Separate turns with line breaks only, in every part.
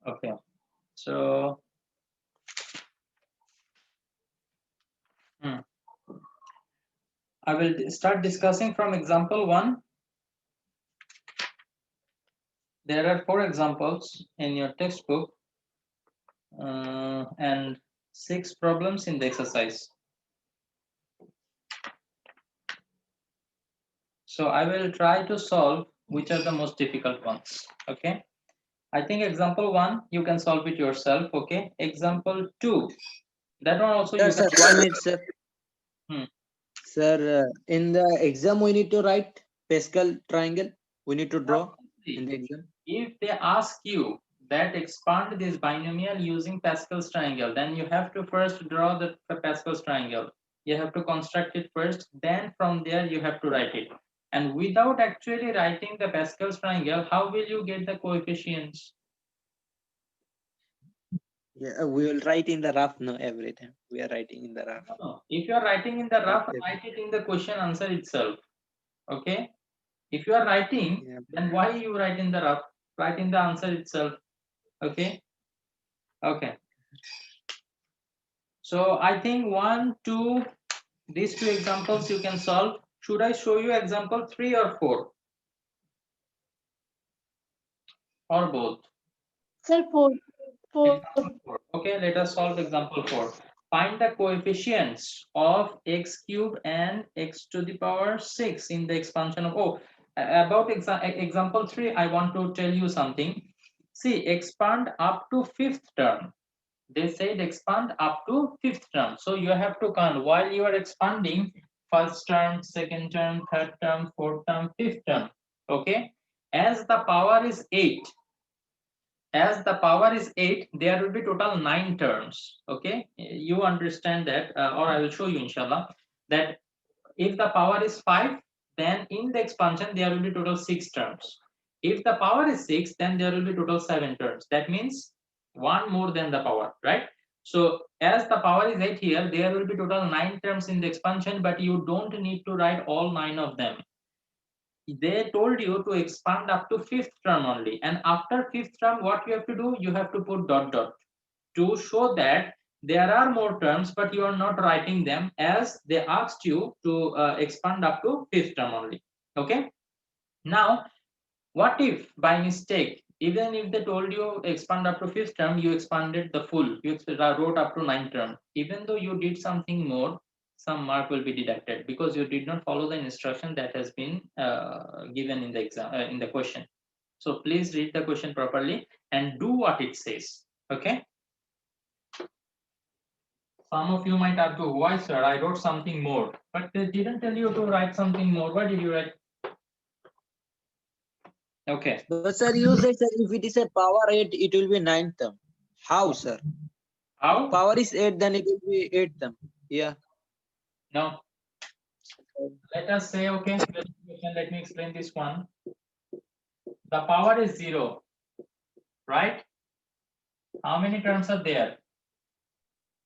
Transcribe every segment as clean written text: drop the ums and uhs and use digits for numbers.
Okay, so I will start discussing from example 1. There are 4 examples in your textbook and 6 problems in the exercise. So I will try to solve which are the most difficult ones. Okay, I think example 1 you can solve it yourself. Okay, example 2, that one also you can.
Sir, 1 minute, sir.
Hmm.
Sir, in the exam, we need to write Pascal triangle. We need to draw in the exam.
If they ask you that expand this binomial using Pascal's triangle, then you have to first draw the Pascal's triangle. You have to construct it first, then from there you have to write it. And without actually writing the Pascal's triangle, how will you get the coefficients?
Yeah, we will write in the rough. No, every time we are writing in the rough.
No. If you are writing in the rough,
Okay.
write it in the question answer itself. Okay. If you are writing,
Yeah.
then why you write in the rough? Write in the answer itself. Okay. Okay. So I think 1, 2, these 2 examples you can solve. Should I show you example 3 or 4? Or both?
Sir, four.
Example 4. Okay, let us solve example 4. Find the coefficients of x cube and x to the power 6 in the expansion of, about example 3, I want to tell you something. See, expand up to 5th term. They said expand up to 5th term. So you have to count while you are expanding first term, second term, third term, fourth term, 5th term. Okay. As the power is 8, there will be total 9 terms. Okay. You understand that, or I will show you inshallah, that if the power is 5, then in the expansion there will be total 6 terms. If the power is 6, then there will be total 7 terms. That means 1 more than the power, right? So as the power is 8 here, there will be total 9 terms in the expansion, but you don't need to write all 9 of them. They told you to expand up to 5th term only. And after 5th term, what you have to do? You have to put dot dot to show that there are more terms, but you are not writing them as they asked you to expand up to 5th term only. Okay. Now, what if by mistake, even if they told you expand up to 5th term, you expanded the full, you wrote up to 9th term, even though you did something more, some mark will be deducted because you did not follow the instruction that has been given in the exam, in the question. So please read the question properly and do what it says. Okay. Some of you might ask, why, sir? I wrote something more, but they didn't tell you to write something more. Why did you write? Okay.
But sir, you said, sir, if it is a power 8, it will be 9 term. How, sir?
How?
Power is 8, then it will be 8 term. Yeah.
No. Let us say, okay, let me explain this one. The power is 0, right? How many terms are there?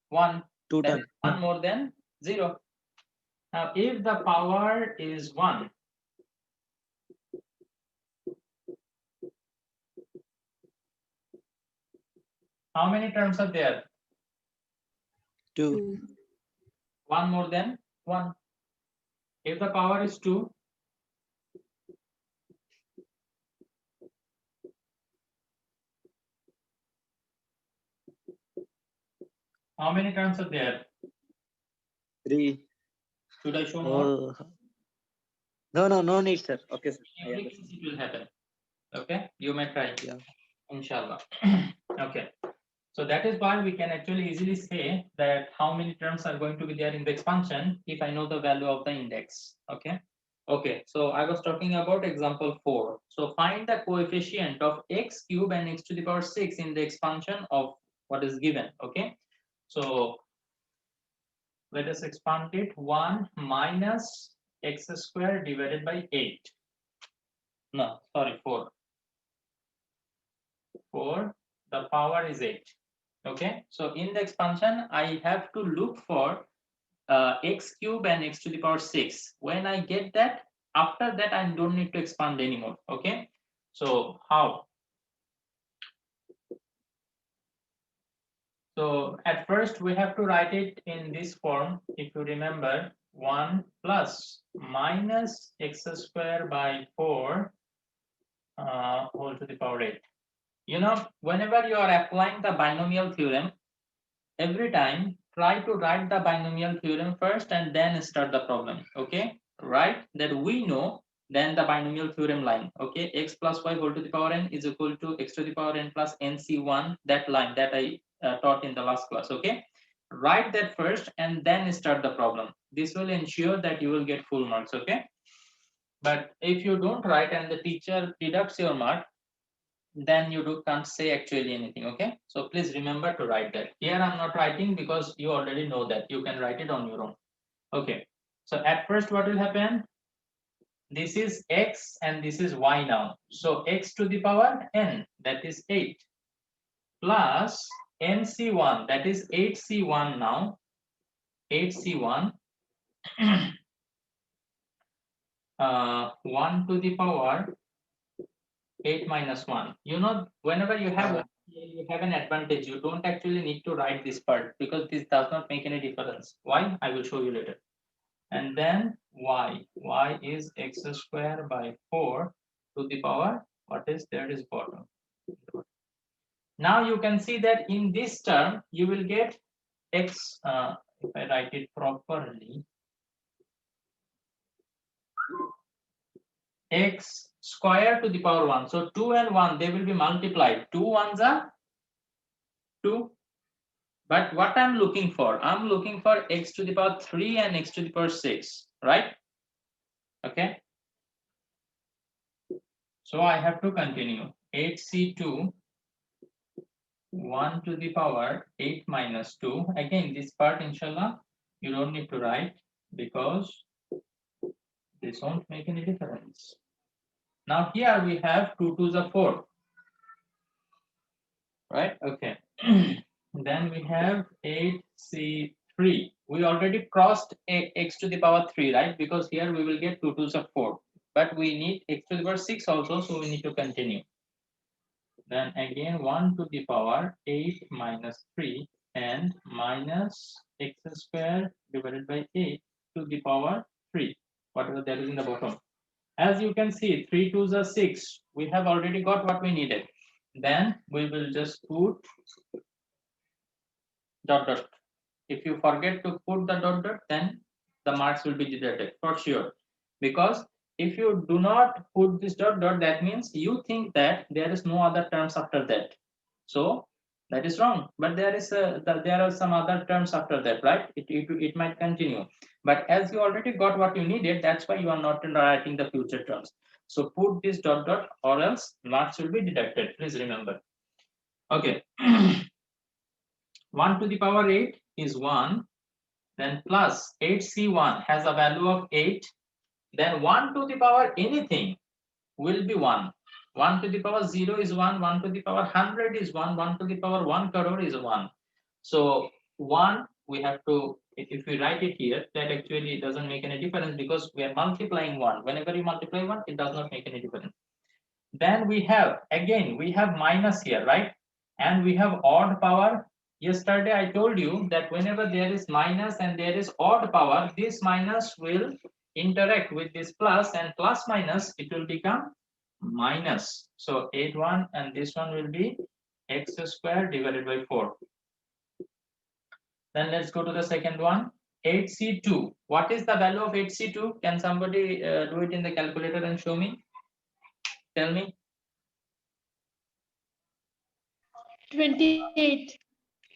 1.
2
That
term.
is 1 more than 0. Now, if the power is 1, how many terms are there?
2.
1 more than 1. If the power is 2, how many terms are there?
3.
Should I show more?
Oh. No need, sir. Okay, sir.
In every case, it will happen. Okay, you may try.
Yeah.
Inshallah. Okay. So that is why we can actually easily say that how many terms are going to be there in the expansion if I know the value of the index. Okay. Okay. So I was talking about example 4. So find the coefficient of x cube and x to the power 6 in the expansion of what is given. Okay. So let us expand it. 1 minus x square divided by 8. No, sorry, 4. 4. The power is 8. Okay, so in the expansion, I have to look for x cube and x to the power 6. When I get that, after that, I don't need to expand anymore. Okay, so how? So at first we have to write it in this form. If you remember, 1 plus minus x square by 4 whole to the power 8. You know, whenever you are applying the binomial theorem, every time try to write the binomial theorem first and then start the problem. Okay, right? That we know, then the binomial theorem line. Okay, x plus y whole to the power n is equal to x to the power n plus nc1, that line that I taught in the last class. Okay, write that first and then start the problem. This will ensure that you will get full marks. Okay, but if you don't write and the teacher deducts your mark, then you can't say actually anything. Okay, so please remember to write that. Here I'm not writing because you already know that. You can write it on your own. Okay, so at first what will happen? This is x and this is y now. So x to the power n, that is 8, plus nc1, that is 8c1 now, 8c1 1 to the power 8 minus 1. You know, whenever you have an advantage, you don't actually need to write this part because this does not make any difference. Why? I will show you later. And then y is x square by 4 to the power, what is there is bottom. Now you can see that in this term you will get x, if I write it properly, x square to the power 1. So 2 and 1, they will be multiplied. 2 ones are 2. But what I'm looking for x to the power 3 and x to the power 6, right? Okay. So I have to continue. 8c2, 1 to the power 8 minus 2. Again, this part, inshallah, you don't need to write because this won't make any difference. Now here we have 2 to the 4, right? Okay. Then we have 8c3. We already crossed x to the power 3, right? Because here we will get 2 to the 4. But we need x to the power 6 also, so we need to continue. Then again 1 to the power 8 minus 3 and minus x square divided by 8 to the power 3, whatever that is in the bottom. As you can see, 3 to the 6, we have already got what we needed. Then we will just put dot dot. If you forget to put the dot dot, then the marks will be deducted for sure. Because if you do not put this dot dot, that means you think that there is no other terms after that. So that is wrong. But there are some other terms after that, right? It might continue. But as you already got what you needed, that's why you are not writing the future terms. So put this dot dot or else marks will be deducted. Please remember. Okay. 1 to the power 8 is 1, then plus 8c1 has a value of 8, then 1 to the power anything will be 1. 1 to the power 0 is 1, 1 to the power 100 is 1, 1 to the power 1 crore is 1. So 1, we have to, if we write it here, that actually doesn't make any difference because we are multiplying 1. Whenever you multiply 1, it does not make any difference. Then we have, again, we have minus here, right? And we have odd power. Yesterday I told you that whenever there is minus and there is odd power, this minus will interact with this plus, and plus minus, it will become minus. So 8 1 and this one will be x square divided by 4. Then let's go to the second one. 8c2. What is the value of 8c2? Can somebody do it in the calculator and show me? Tell me.
28.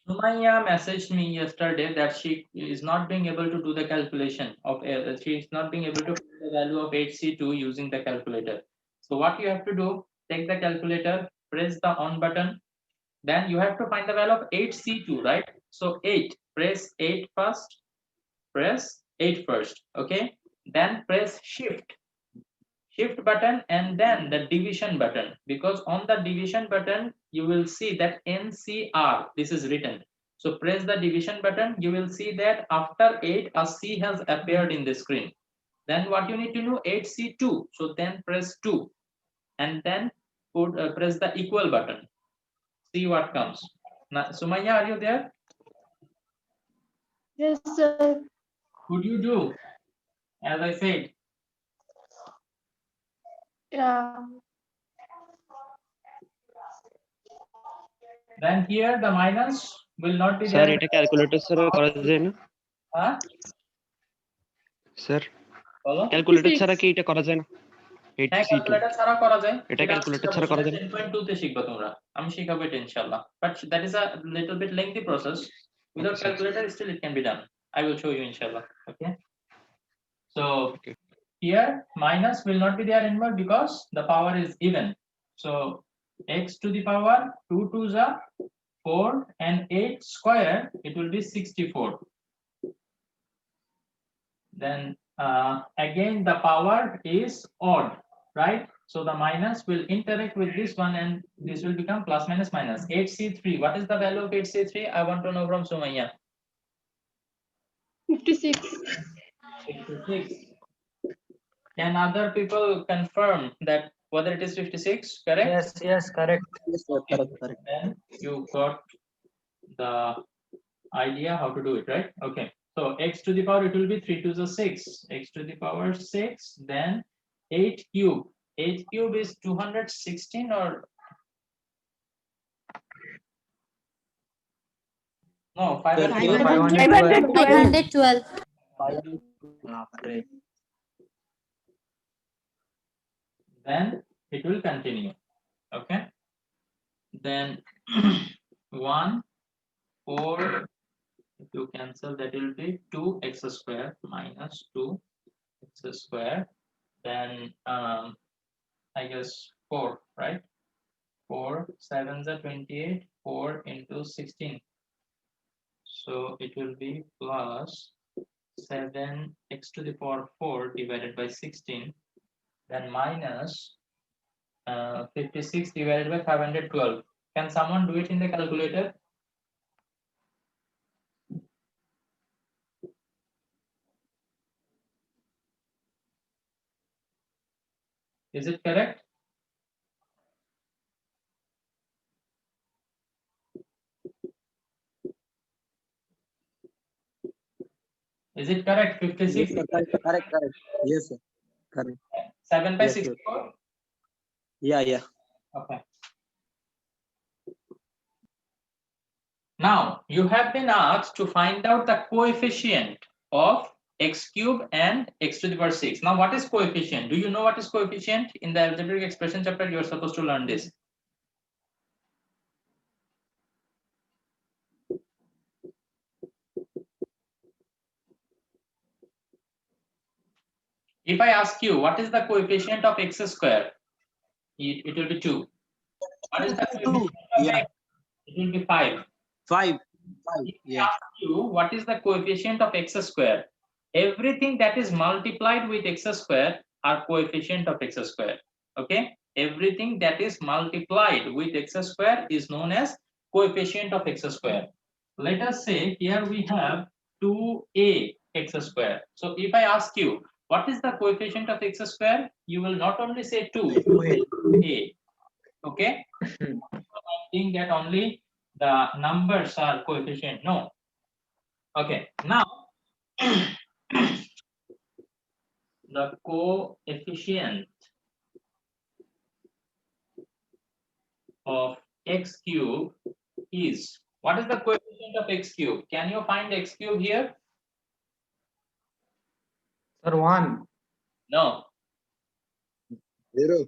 Sumaya messaged me yesterday that she is not being able to do the calculation of, she is not being able to find the value of 8c2 using the calculator. So what you have to do, take the calculator, press the on button, then you have to find the value of 8c2, right? So 8, press 8 first, press 8 first, okay? Then press shift button and then the division button, because on the division button you will see that NCR, this is written. So press the division button, you will see that after 8 a C has appeared in the screen. Then what you need to do, 8C2, so then press 2 and then press the equal button, see what comes. Now Sumaya, are you there?
Yes, sir.
Could you do, as I said?
Yeah.
Then here the minus will not be
Sir,
there.
এটা calculator ছাড়া করা যায় না?
Huh?
Sir,
বলো।
Calculator ছাড়া কি এটা করা যায় না?
হ্যাঁ,
8C2
ক্যালকুলেটর ছাড়া করা যায়।
এটা ক্যালকুলেটর ছাড়া করা যায় না?
10.2 তে শিখবা তোমরা। আমি শিখাবো এটা ইনশাআল্লাহ। But that is a little bit lengthy process. Without
Okay, sir.
calculator, still it can be done. I will show you inshallah. Okay. So
Okay.
here minus will not be there anymore because the power is even. So x to the power 2 2s are 4 and 8 square, it will be 64. Then again the power is odd, right? So the minus will interact with this one and this will become plus minus minus. 8C3, what is the value of 8C3? I want to know from Sumaya.
56.
56. Can other people confirm that whether it is 56, correct?
Yes, correct. Yes, sir, correct.
Then you got the idea how to do it, right? Okay. So x to the power, it will be 3 to the 6. X to the power 6, then 8 cube. 8 cube is 216 or no, 512.
512.
Then it will continue. Okay. Then 1 4, if you cancel, that will be 2x square minus 2x square. Then I guess 4, right? 4 7s are 28. 4 into 16. So it will be plus 7x to the power 4 divided by 16. Then minus 56 divided by 512. Can someone do it in the calculator? Is it correct? Is it correct? 56?
Yes, sir, correct. Yes, sir, correct.
7 by
Yes, sir.
64?
Yeah.
Okay. Now, you have been asked to find out the coefficient of x cube and x to the power 6. Now, what is coefficient? Do you know what is coefficient? In the algebraic expression chapter, you are supposed to learn this. If I ask you, what is the coefficient of x square? It will be 2. What is the coefficient of
Yeah.
x? It will be 5.
5.
If I
Yeah.
ask you, what is the coefficient of x square? Everything that is multiplied with x square are coefficient of x square. Okay? Everything that is multiplied with x square is known as coefficient of x square. Let us say here we have 2a x square. So if I ask you, what is the coefficient of x square? You will not only say 2, you will say a. Okay? So I think that only the numbers are coefficient. No. Okay. Now, the coefficient of x cube is, what is the coefficient of x cube? Can you find x cube here?
Sir, 1.
No.
0.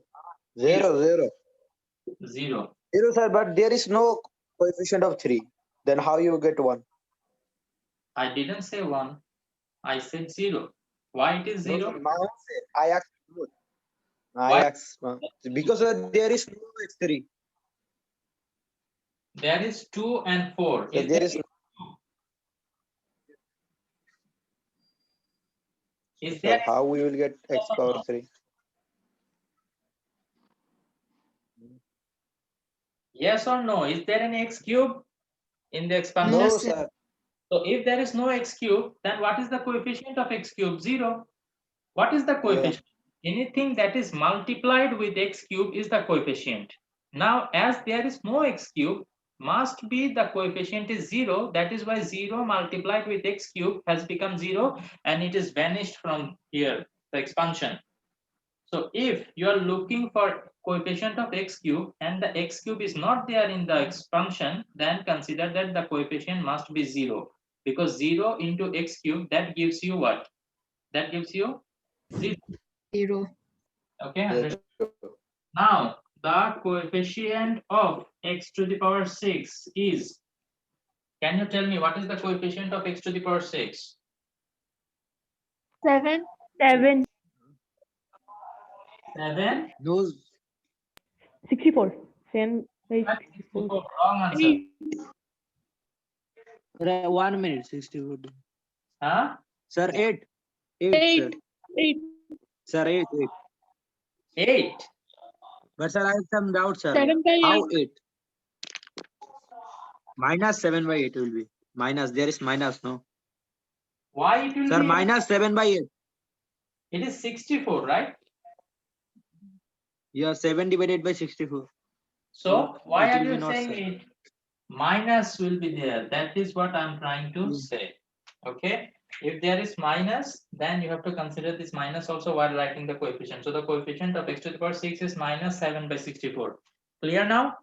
0.
0, sir, but there is no coefficient of 3. Then how you get 1?
I didn't say 1. I said 0. Why it is 0?
No, sir, I asked both.
Why?
I asked because there is no x3.
There is 2 and 4.
So there is
Is
sir,
there
how we will get x power 3?
yes or no? Is there an x cube in the expansion?
No, sir.
So if there is no x cube, then what is the coefficient of x cube? 0. What is the coefficient? Anything that is multiplied with x cube is the coefficient. Now, as there is no x cube, must be the coefficient is 0. That is why 0 multiplied with x cube has become 0 and it is vanished from here, the expansion. So if you are looking for coefficient of x cube and the x cube is not there in the expansion, then consider that the coefficient must be 0, because 0 into x cube, that gives you what? That gives you 0. Okay.
Yes.
Now the coefficient of x to the power 6 is, can you tell me what is the coefficient of x to the power 6?
7.
7.
7.
No,
64. 7 by 64.
Wrong answer.
1 minute, 64.
Huh?
Sir, 8. 8, sir.
8.
Sir, 8, 8.
8.
But sir, I have some doubt, sir.
7 by
How
8.
8? Minus 7 by 8 will be. Minus, there is minus, no?
Why it will
Sir,
be?
minus 7 by 8.
It is 64, right?
Yeah, 7 divided by 64.
So why
it
are
will be
you
not
saying
7.
it? Minus will be there. That is what I'm trying to say. Okay. If there is minus, then you have to consider this minus also while writing the coefficient. So the coefficient of x to the power 6 is minus 7 by 64. Clear now?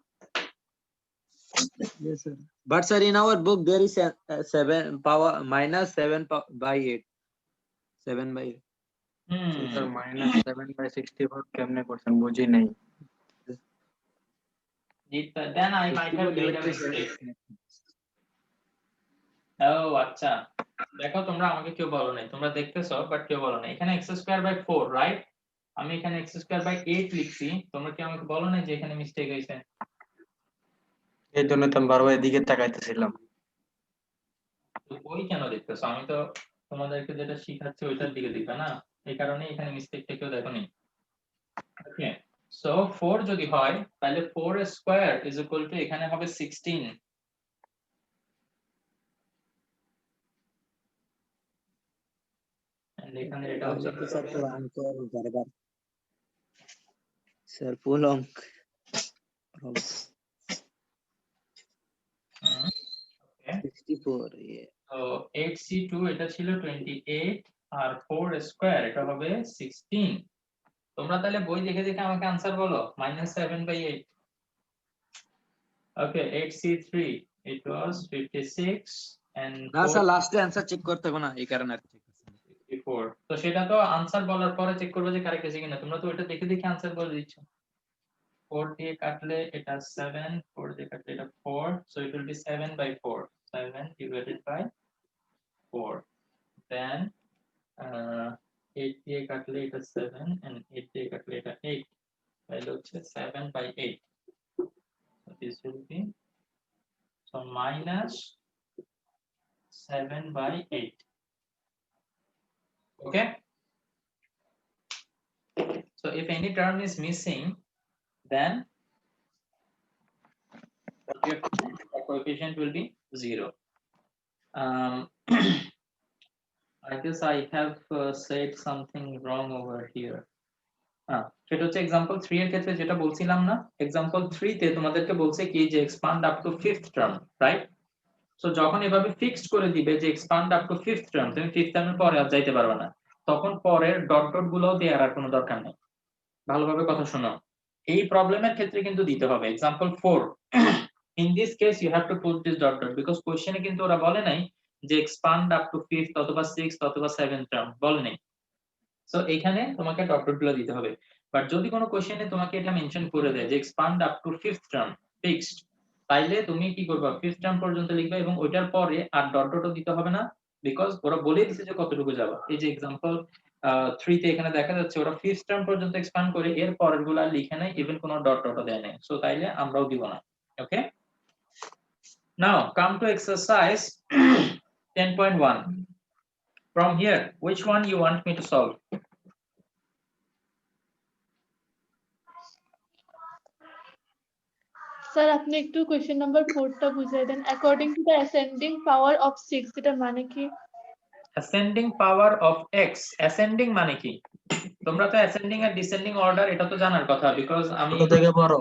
Yes, sir. But sir, in our book, there is a 7 power minus 7 by 8. 7 by 8.
Sir minus 7/64 কেমনে করছেন বুঝি নাই।
Then I might have made a mistake. Oh, আচ্ছা। দেখো তোমরা আমাকে কেউ বলো নাই, তোমরা দেখতেছো বাট কেউ বলো নাই। এখানে x²/4, রাইট? আমি এখানে x²/8 লিখছি, তোমরা কি আমাকে বলো নাই যে এখানে মিস্টেক হয়েছে?
এই জন্য তো আমি বারবার এদিকে তাকাইতেছিলাম।
তো বই কেন দেখতেছো? আমি তো তোমাদেরকে যেটা শিখাচ্ছি ওইটার দিকে দেখবে না, এই কারণে এখানে মিস্টেকটা কেউ দেখোনি। ওকে, সো 4 যদি হয় তাহলে 4² এখানে হবে 16। এখানে এটা হচ্ছে
Sir, full अंक बराबर. Sir, full अंक.
okay,
64. Yeah.
তো 8c2 এটা ছিল 28 আর 4² এটা হবে 16। তোমরা তাহলে বই দেখে দেখে আমাকে आंसर বলো, -7/8। ওকে, 8c3 it was 56 and
না স্যার লাস্টে आंसर চেক করতে হবে না, এই কারণে আর চেক করছি।
54। তো সেটা তো आंसर বলার পরে চেক করবে যে কারেক্ট আছে কিনা। তোমরা তো ওটা দেখে দেখে आंसर বলে দিচ্ছ। 4 দিয়ে কাটলে এটা 7, 4 দিয়ে কাটলে এটা 4, so it will be 7/4, 7 divided by 4, then 8 দিয়ে কাটলে এটা 7 and 8 দিয়ে কাটলে এটা 8, তাহলে হচ্ছে 7/8, so this will be, so minus 7/8. Okay, so if any term is missing, then the coefficient will be 0. I guess I have said something wrong over here. সেটা হচ্ছে example 3 এর ক্ষেত্রে যেটা বলছিলাম না, example 3 তে তোমাদেরকে বলছে কি যে expand up to 5th term, right? So যখন এভাবে ফিক্সড করে দিবে যে expand up to 5th term, তুমি 5th টার্মের পরে আর যাইতে পারবে না, তখন পরের ডট ডট গুলোও দেওয়ার আর কোনো দরকার নেই। ভালোভাবে কথা শোনো, এই প্রবলেমের ক্ষেত্রে কিন্তু দিতে হবে example 4. In this case you have to put this dot dot because কোশ্চেনে কিন্তু ওরা বলে নাই যে expand up to 5th অথবা 6th অথবা 7th টার্ম বলে নাই। সো এখানে তোমাকে ডট ডট গুলো দিতে হবে। বাট যদি কোনো কোশ্চেনে তোমাকে এটা মেনশন করে দেয় যে expand up to 5th term fixed, তাইলে তুমি কি করবা, 5th টার্ম পর্যন্ত লিখবা এবং ওইটার পরে আর ডট ডটও দিতে হবে না, বিকজ ওরা বলে দিয়েছে যে কতটুকু যাবা। এই যে एग्जांपल 3 তে এখানে দেখা যাচ্ছে ওরা 5th টার্ম পর্যন্ত এক্সপ্যান্ড করে এর পরেরগুলো আর লিখে নাই, ইভেন কোনো ডট ডটও দেয় নাই। সো তাইলে আমরাও দিব না। Okay, now come to exercise 10.1. From here, which one you want me to solve?
Sir আপনি একটু কোশ্চেন নাম্বার 4 টা বুঝিয়ে দেন। According to the ascending power of 6, এটা মানে কি?
Ascending power of x, ascending মানে কি? তোমরা তো অ্যাসেন্ডিং আর ডিসেন্ডিং অর্ডার এটা তো জানার কথা, বিকজ আমি
ছোট থেকে বড়।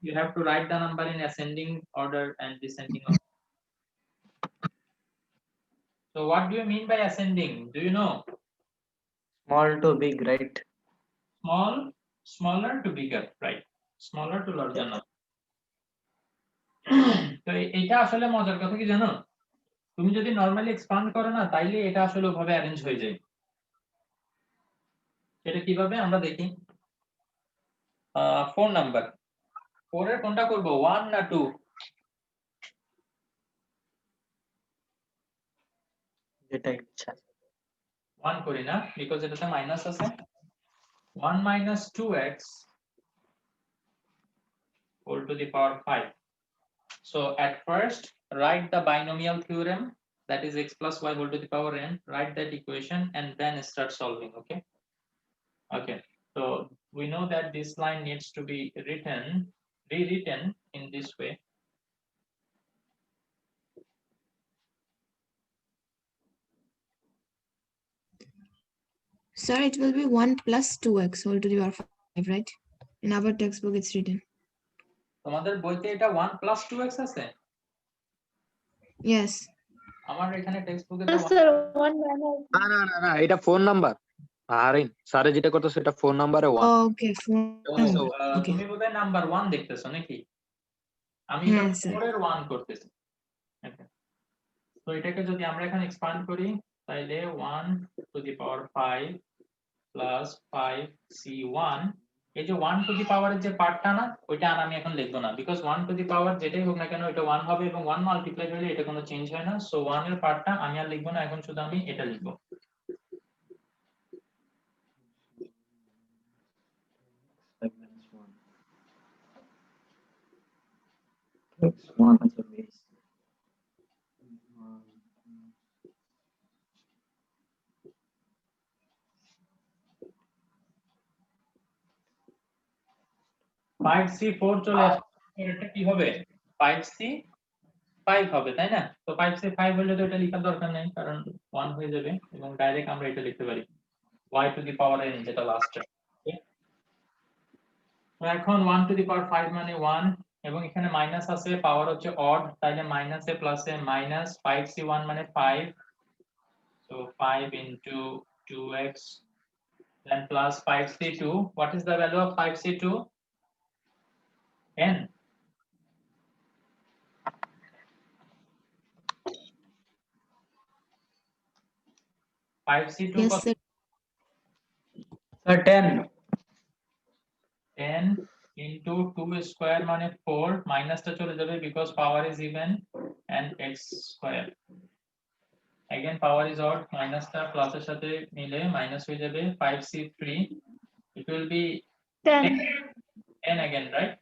you have to write the number in ascending order and descending order. So what do you mean by ascending? Do you know?
Small to big, right?
Small, smaller to bigger, right? Smaller to larger now. তো এটা আসলে মজার কথা কি জানো, তুমি যদি normally expand করো না তাইলে এটা আসলে ওভাবে অ্যারেঞ্জ হয়ে যায়। এটা কিভাবে আমরা দেখি, 4 নাম্বার, 4 এর কোনটা করব, 1 না 2?
যেটা ইচ্ছা।
1 করি না, বিকজ এটাতে মাইনাস আছে। 1 minus 2x whole to the power 5. So at first write the binomial theorem, that is x plus y whole to the power n, write that equation and then start solving. Okay, so we know that this line needs to be rewritten in this way.
Sir, it will be 1 plus 2x whole to the power 5, right? In our textbook, it's written.
তোমাদের বইতে এটা 1 plus 2x আছে?
Yes.
আমার এখানে text বুকে
Yes, sir. 1 minus.
না এটা phone number. আরে স্যারে যেটা করতেছে এটা ফোন নাম্বারে 1।
Okay. Okay.
তুমি বোধহয় নাম্বার 1 দেখতেছো নাকি? আমি
হ্যাঁ, স্যার।
4 এর 1 করতেছি। ওকে, তো এটাকে যদি আমরা এখানে এক্সপ্যান্ড করি তাইলে 1 to the power 5 plus 5c1, এই যে 1 টু দি পাওয়ারের যে পার্টটা না ওইটা আর আমি এখন লিখবো না, বিকজ 1 টু দি পাওয়ার যেটাই হোক না কেন এটা 1 হবে এবং 1 মাল্টিপ্লাই হলে এটা কোনো চেঞ্জ হয় না। সো 1 এর পার্টটা আমি আর লিখবো না, এখন শুধু আমি এটা লিখবো।
X1 as a base.
5c4 চলে আসছে, এটা কি হবে, 5c5 হবে তাই না? তো 5c5 হলে তো এটা লেখার দরকার নেই, কারণ 1 হয়ে যাবে এবং ডাইরেক্ট আমরা এটা লিখতে পারি y to the power n, যেটা লাস্টে। তো এখন 1 টু দি পাওয়ার 5 মানে 1, এবং এখানে মাইনাস আছে, পাওয়ার হচ্ছে অড, তাইলে মাইনাসে প্লাসে মাইনাস, 5c1 মানে 5, so 5 into 2x, then plus 5c2. What is the value of 5c2? n.
Yes, sir.
10.
10 into 2 square মানে 4, মাইনাসটা চলে যাবে because power is even, and x square. Again power is odd, মাইনাসটা প্লাসের সাথে মিলে মাইনাস হয়ে যাবে, 5c3, it will be 10 again, right?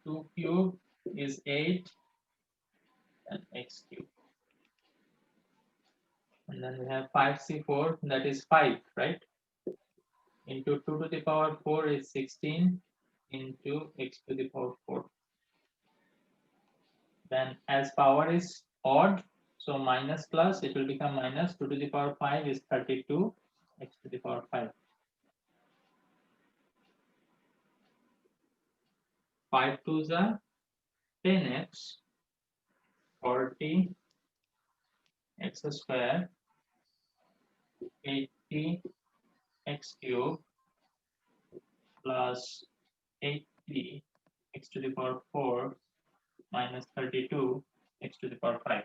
2 cube is 8 and x cube, and then we have 5c4, that is 5, right? Into 2 to the power 4 is 16 into x to the power 4. Then as power is odd, so minus plus, it will become minus, 2 to the power 5 is 32, x to the power 5. 5 2s are 10x, 40 x square, 80 x cube plus 80 x to the power 4 minus 32 x to the power 5.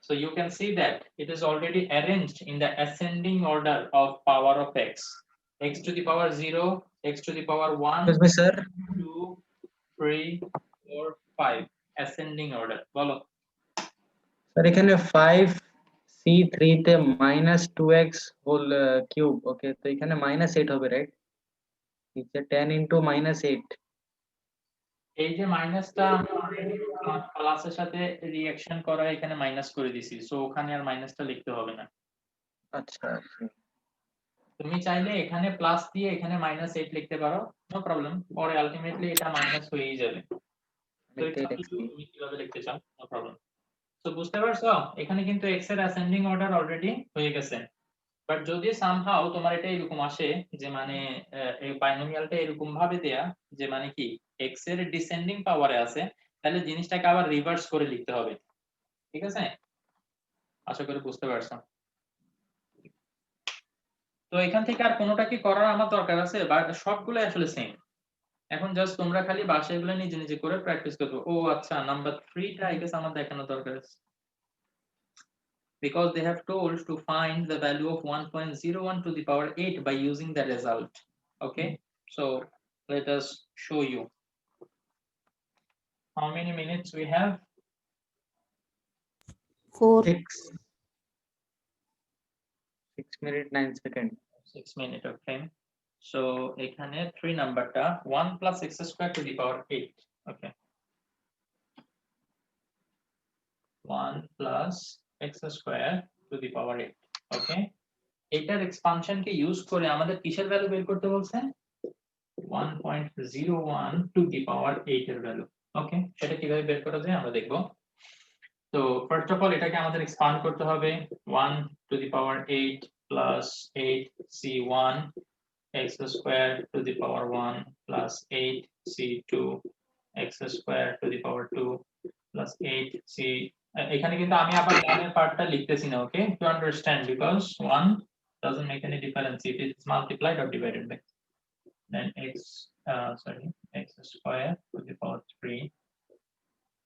So you can see that it is already arranged in the ascending order of power of x to the power 0, x to the power 1,
Excuse me, sir.
2, 3, 4, 5, ascending order. বলো।
Sir এখানে 5c3 তে minus 2x whole cube, ওকে, তো এখানে minus 8 হবে, right? নিচে 10 into minus 8.
এই যে মাইনাসটা আমি অলরেডি প্লাসের সাথে রিঅ্যাকশন করা এখানে মাইনাস করে দিছি, সো ওখানে আর মাইনাসটা লিখতে হবে না।
আচ্ছা,
তুমি চাইলে এখানে প্লাস দিয়ে এখানে মাইনাস 8 লিখতে পারো, নো প্রবলেম, পরে আলটিমেটলি এটা মাইনাস হয়েই যাবে। তো এটা তুমি কিভাবে লিখতে চাও, নো প্রবলেম। তো বুঝতে পারছো, এখানে কিন্তু x এর অ্যাসেন্ডিং অর্ডার অলরেডি হয়ে গেছে। বাট যদি সামহাউ তোমার এটা এরকম আসে যে মানে এই বাইনোমিয়ালটা এরকম ভাবে দেয়া যে মানে কি x এর ডিসেন্ডিং পাওয়ারে আছে, তাহলে জিনিসটাকে আবার রিভার্স করে লিখতে হবে। ঠিক আছে, আশা করি বুঝতে পারছো। তো এখান থেকে আর কোনোটা কি করার আমার দরকার আছে, বা সবগুলো আসলে সেম। এখন জাস্ট তোমরা খালি বাসায় এগুলো নিজে নিজে করে প্র্যাকটিস করবে। ও আচ্ছা, নাম্বার 3 টা আই গেস আমার দেখানো দরকার আছে, because they have told to find the value of 1.01 to the power 8 by using the result. Okay, so let us show you. How many minutes we have?
4.
6 minute 9 second.
6 minutes. Okay, so এখানে 3 নাম্বারটা 1 plus x square to the power 8. Okay, 1 plus x square to the power 8. Okay, এটার expansion কে use করে আমাদের কিসের value বের করতে বলছে? 1.01 to the power 8 এর ভ্যালু। ওকে, সেটা কিভাবে বের করা যায় আমরা দেখব। তো ফার্স্ট অফ অল এটাকে আমাদের এক্সপান্ড করতে হবে। 1 to the power 8 plus 8c1 x square to the power 1 plus 8c2 x square to the power 2 plus 8c, এখানে কিন্তু আমি আবার 1 এর পার্টটা লিখতেছি না, ওকে, to understand, because 1 doesn't make any difference if it is multiplied or divided by. Then x square to the power 3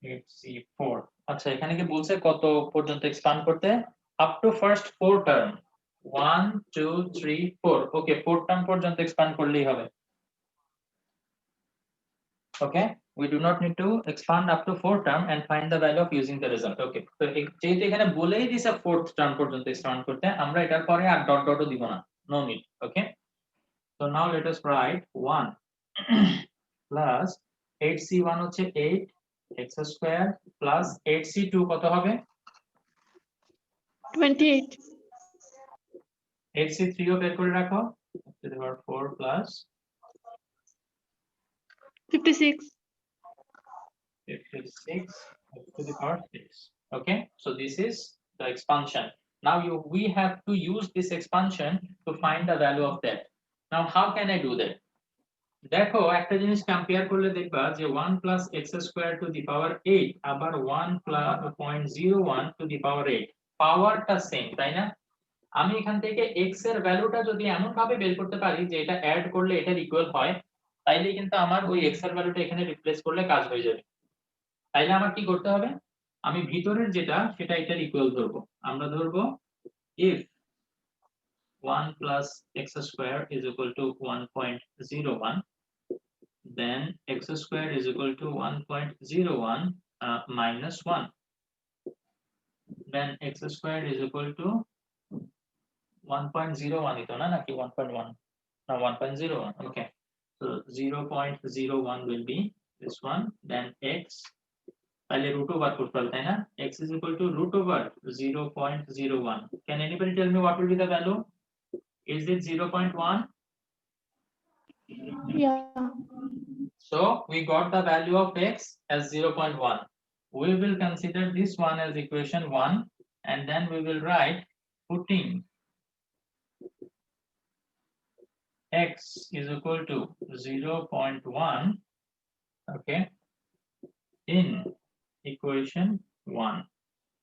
8c4. আচ্ছা, এখানে কি বলছে কত পর্যন্ত এক্সপান্ড করতে? Up to first 4 term, 1 2 3 4। Okay, 4 term পর্যন্ত এক্সপান্ড করলেই হবে। Okay, we do not need to expand up to 4 term and find the value of using the result. Okay, তো যেহেতু এখানে বলেই দিছে 4th টার্ম পর্যন্ত এক্সপান্ড করতে, আমরা এটার পরে আর ডট ডটও দিব না, no need. Okay, so now let us write 1 plus 8c1 হচ্ছে 8 x square plus 8c2 কত হবে?
28,
8c3 ও বের করে রাখো, to the power 4 plus
56,
56 to the power 6. Okay, so this is the expansion. Now we have to use this expansion to find the value of that. Now how can I do that? দেখো, একটা জিনিস compare করলে দেখবা যে 1 plus x square to the power 8 আবার 1 plus 0.01 to the power 8, পাওয়ারটা same, তাই না? আমি এখান থেকে x এর ভ্যালুটা যদি এমন ভাবে বের করতে পারি যে এটা অ্যাড করলে এটার ইকুয়াল হয়, তাইলে কিন্তু আমার ওই x এর ভ্যালুটা এখানে রিপ্লেস করলে কাজ হয়ে যাবে। তাইলে আমার কি করতে হবে? আমি ভিতরের যেটা সেটা এটার ইকুয়াল ধরবো। আমরা ধরবো if 1 plus x square is equal to 1.01, then x square is equal to 1.01 minus 1, then x square is equal to 1.01 ito na naki 1.1 na 1.01. Okay, so 0.01 will be this one, then x তাহলে root over করতে হবে, তাই না? X is equal to root over 0.01. Can anybody tell me what will be the value? Is it 0.1?
yeah,
So we got the value of x as 0.1. We will consider this one as equation 1, and then we will write putting x is equal to 0.1, okay, in equation 1.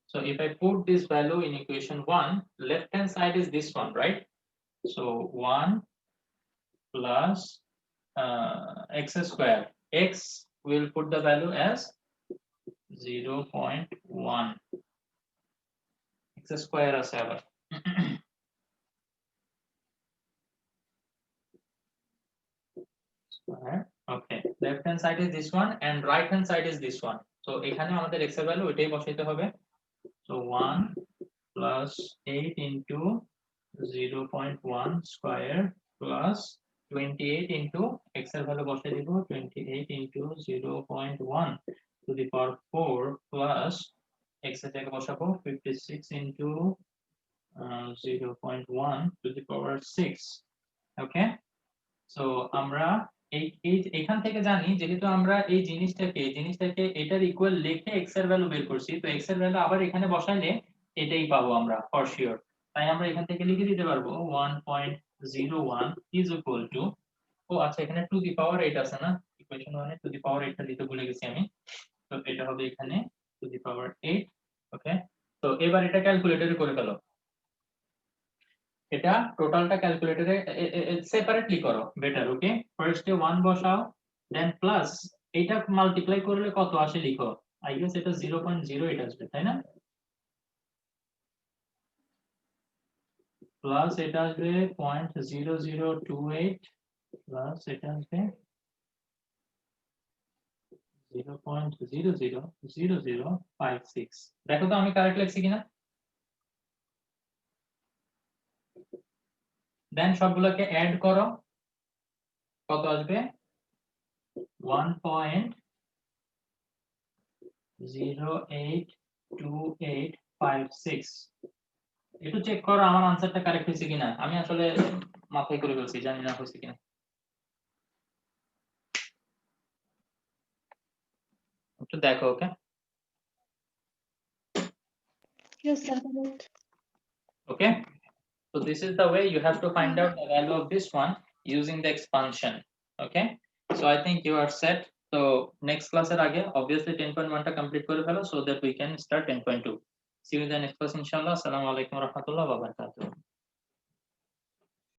So if I put this value in equation 1, left hand side is this one, right? So 1 plus x square, x will put the value as 0.1, x square as ever. Okay, left hand side is this one and right hand side is this one. So এখানে আমাদের x এর value এটাই বসাইতে হবে। So 1 plus 8 into 0.1 square plus 28 into x এর value বসাই দিব, 28 into 0.1 to the power 4 plus x এর জায়গায় বসাবো 56 into 0.1 to the power 6. Okay, so আমরা এখান থেকে জানি যেহেতু আমরা এই জিনিসটাকে এটার ইকুয়াল লিখে x এর ভ্যালু বের করছি, তো x এর ভ্যালু আবার এখানে বসাইলে এটাই পাবো আমরা ফর শিওর। তাই আমরা এখান থেকে লিখে দিতে পারবো 1.01 is equal to, ও আচ্ছা এখানে টু দি পাওয়ার 8 আছে না, ইকুয়েশন 1 এ টু দি পাওয়ার 8 টা দিতে ভুলে গেছি আমি, তো এটা হবে এখানে টু দি পাওয়ার 8। ওকে, তো এবার এটা ক্যালকুলেটরে করে ফেলো, এটা টোটালটা ক্যালকুলেটরে সেপারেটলি করো বেটার। ওকে, ফার্স্টে 1 বসাও, দেন প্লাস এটা মাল্টিপ্লাই করলে কত আসে লিখো, আই গেস এটা 0.08 আসবে তাই না, প্লাস এটা আসবে 0.0028 প্লাস এটা আসবে 0.000056। দেখো তো আমি কারেক্ট লিখছি কিনা, দেন সবগুলোকে অ্যাড করো, কত আসবে 1.08285 একটু চেক করো আমার আনসারটা কারেক্ট হয়েছে কিনা, আমি আসলে মাথায় করে ফেলছি, জানি না হয়েছে কিনা, একটু দেখো। ওকে,
Yes, sir. Correct.
okay, so this is the way you have to find out the value of this one using the expansion. Okay, so I think you are set. So next class এর আগে obviously 10.1 টা complete করে ফেলো so that we can start 10.2. See you in the next class inshallah. Assalamu alaikum warahmatullahi wabarakatuh.